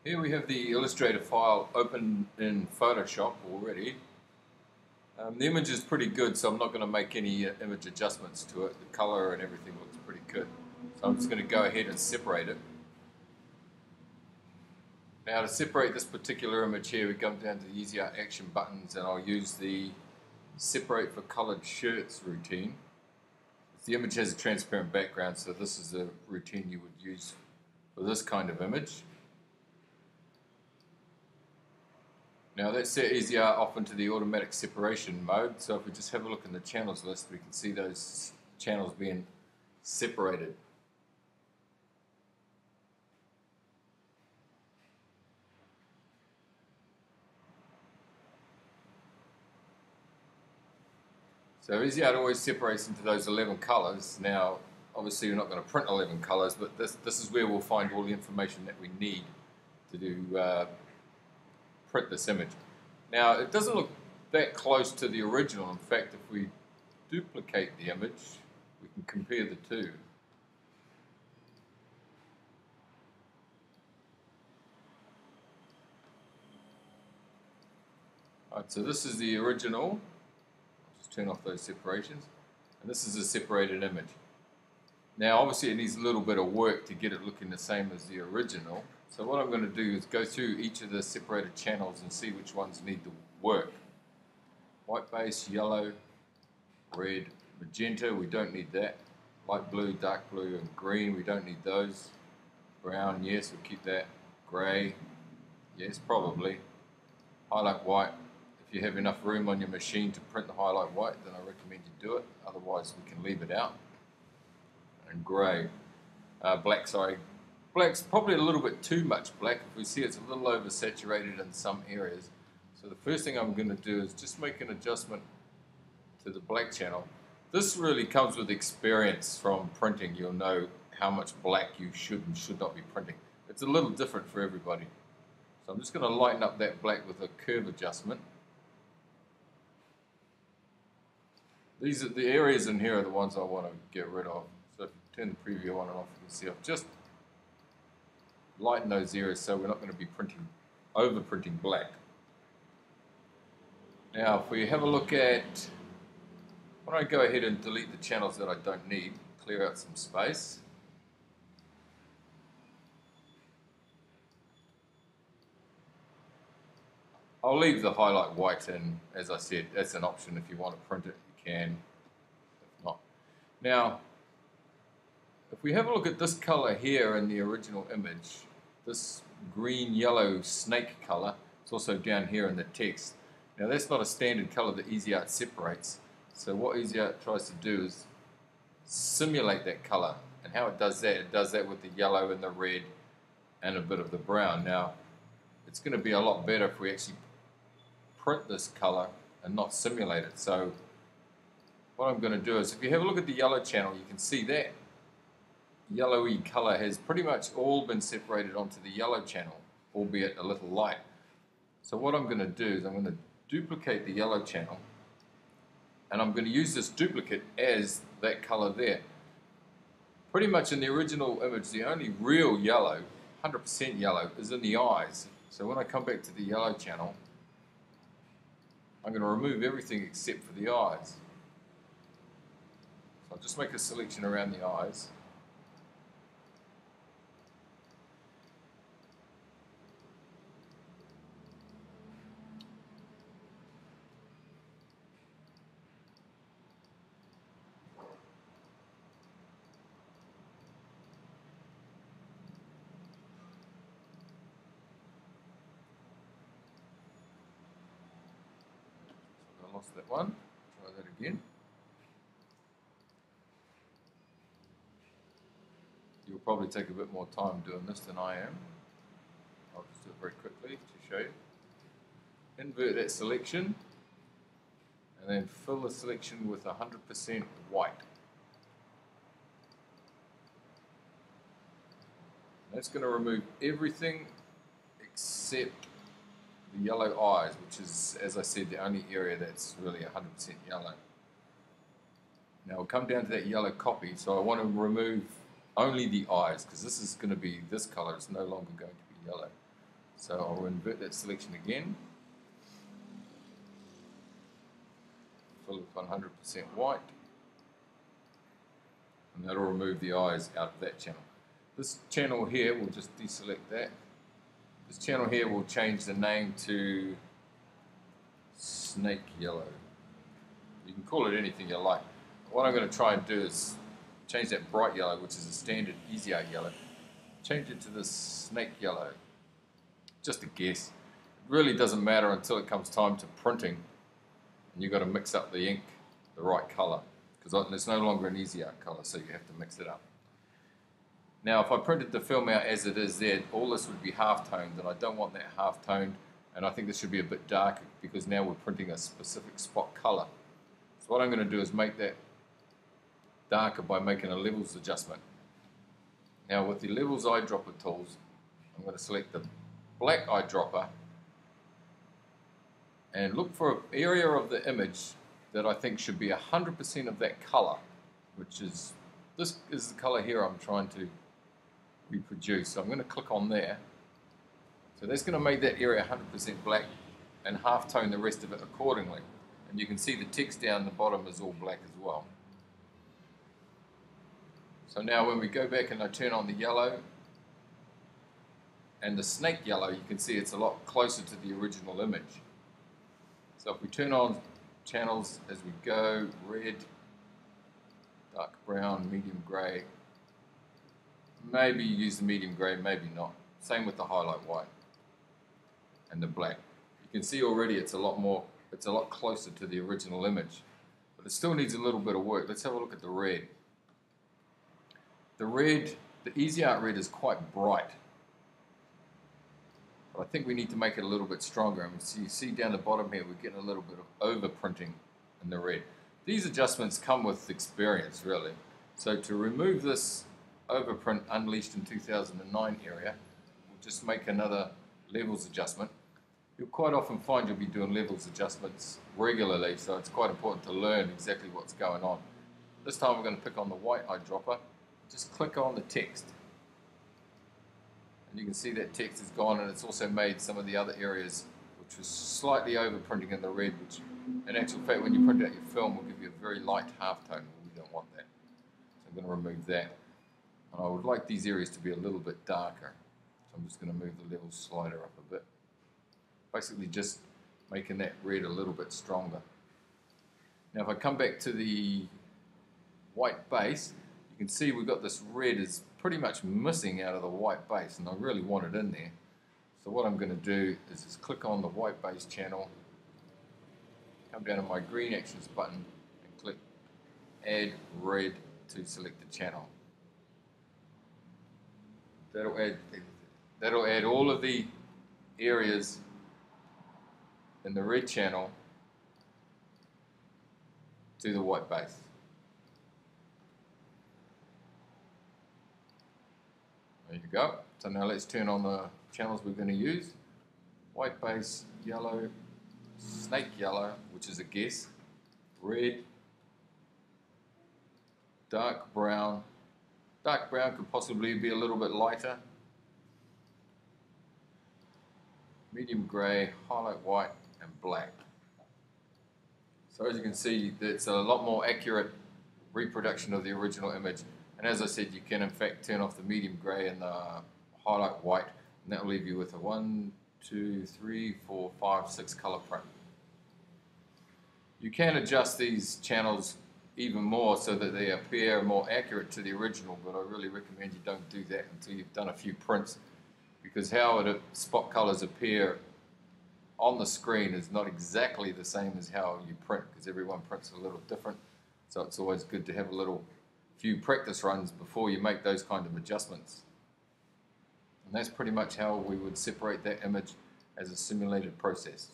Here we have the Illustrator file open in Photoshop already. The image is pretty good, so I'm not going to make any image adjustments to it. The color and everything looks pretty good. So I'm just going to go ahead and separate it. Now to separate this particular image here, we come down to the EasyArt action buttons, and I'll use the separate for colored shirts routine. The image has a transparent background, so this is a routine you would use for this kind of image. Now that's set EasyArt off into the automatic separation mode, so if we just have a look in the channels list, we can see those channels being separated. So EasyArt always separates into those 11 colors. Now obviously you're not going to print 11 colors, but this is where we'll find all the information that we need to do print this image. Now it doesn't look that close to the original. In fact, if we duplicate the image, we can compare the two. Alright, so this is the original. I'll just turn off those separations. And this is a separated image. Now obviously it needs a little bit of work to get it looking the same as the original. So what I'm going to do is go through each of the separated channels and see which ones need the work. White base, yellow, red, magenta, we don't need that. Light blue, dark blue, and green, we don't need those. Brown, yes, we'll keep that. Grey, yes, probably. Highlight white, if you have enough room on your machine to print the highlight white, then I recommend you do it. Otherwise we can leave it out. And grey. Black, sorry. Black's probably a little bit too much black. If we see it's a little oversaturated in some areas. So the first thing I'm going to do is just make an adjustment to the black channel. This really comes with experience from printing. You'll know how much black you should and should not be printing. It's a little different for everybody. So I'm just going to lighten up that black with a curve adjustment. These are the areas in here are the ones I want to get rid of. So if you turn the preview on and off, you can see I've just lighten those areas so we're not going to be over printing black. Now if we have a look at, why don't I go ahead and delete the channels that I don't need, clear out some space. I'll leave the highlight white in, as I said, that's an option. If you want to print it, you can, if not. Now if we have a look at this color here in the original image, this green-yellow snake color, it's also down here in the text. Now that's not a standard color that EasyArt separates. So what EasyArt tries to do is simulate that color. And how it does that with the yellow and the red and a bit of the brown. Now it's going to be a lot better if we actually print this color and not simulate it. So what I'm going to do is, if you have a look at the yellow channel, you can see that yellowy color has pretty much all been separated onto the yellow channel, albeit a little light. So what I'm going to do is I'm going to duplicate the yellow channel, and I'm going to use this duplicate as that color there. Pretty much in the original image, the only real yellow, 100% yellow, is in the eyes. So when I come back to the yellow channel, I'm going to remove everything except for the eyes. So I'll just make a selection around the eyes. Lost that one. Try that again. You'll probably take a bit more time doing this than I am. I'll just do it very quickly to show you. Invert that selection and then fill the selection with 100% white. That's going to remove everything except the yellow eyes, which is, as I said, the only area that's really 100% yellow. Now we'll come down to that yellow copy, so I want to remove only the eyes, because this is going to be this color, it's no longer going to be yellow. So I'll invert that selection again. Fill it with 100% white. And that'll remove the eyes out of that channel. This channel here, we'll just deselect that. This channel here will change the name to Snake Yellow. You can call it anything you like. What I'm going to try and do is change that bright yellow, which is a standard EasyArt yellow, change it to this Snake Yellow. Just a guess. It really doesn't matter until it comes time to printing, and you've got to mix up the ink the right color, because it's no longer an EasyArt color, so you have to mix it up. Now, if I printed the film out as it is there, all this would be half-toned, and I don't want that half-toned, and I think this should be a bit darker, because now we're printing a specific spot color. So what I'm going to do is make that darker by making a levels adjustment. Now, with the levels eyedropper tools, I'm going to select the black eyedropper and look for an area of the image that I think should be 100% of that color, which is, this is the color here I'm trying to reproduce. So I'm going to click on there. So that's going to make that area 100% black and half tone the rest of it accordingly. And you can see the text down the bottom is all black as well. So now when we go back and I turn on the yellow and the snake yellow, you can see it's a lot closer to the original image. So if we turn on channels as we go, red, dark brown, medium grey, maybe use the medium grey, maybe not. Same with the highlight white and the black. You can see already it's a lot closer to the original image, but it still needs a little bit of work. Let's have a look at the red. The red, the EasyArt red is quite bright, but I think we need to make it a little bit stronger. And so you see down the bottom here, we're getting a little bit of overprinting in the red. These adjustments come with experience, really. So to remove this overprint unleashed in 2009 area, we'll just make another levels adjustment. You'll quite often find you'll be doing levels adjustments regularly, so it's quite important to learn exactly what's going on. This time we're going to pick on the white eyedropper. Just click on the text. And you can see that text is gone, and it's also made some of the other areas which was slightly overprinting in the red, which in actual fact when you print out your film will give you a very light halftone. We don't want that. So I'm going to remove that. And I would like these areas to be a little bit darker. So I'm just going to move the level slider up a bit. Basically just making that red a little bit stronger. Now if I come back to the white base, you can see we've got this red is pretty much missing out of the white base, and I really want it in there. So what I'm going to do is just click on the white base channel, come down to my green actions button and click add red to select the channel. That'll add all of the areas in the red channel to the white base. There you go. So now let's turn on the channels we're going to use. White base, yellow, snake yellow, which is a guess, red, dark brown. Dark brown could possibly be a little bit lighter. Medium grey, highlight white, and black. So as you can see, it's a lot more accurate reproduction of the original image. And as I said, you can in fact turn off the medium grey and the highlight white, and that will leave you with a 1, 2, 3, 4, 5, 6 colour print. You can adjust these channels even more so that they appear more accurate to the original, but I really recommend you don't do that until you've done a few prints, because how spot colours appear on the screen is not exactly the same as how you print, because everyone prints a little different. So it's always good to have a few practice runs before you make those kind of adjustments. And that's pretty much how we would separate that image as a simulated process.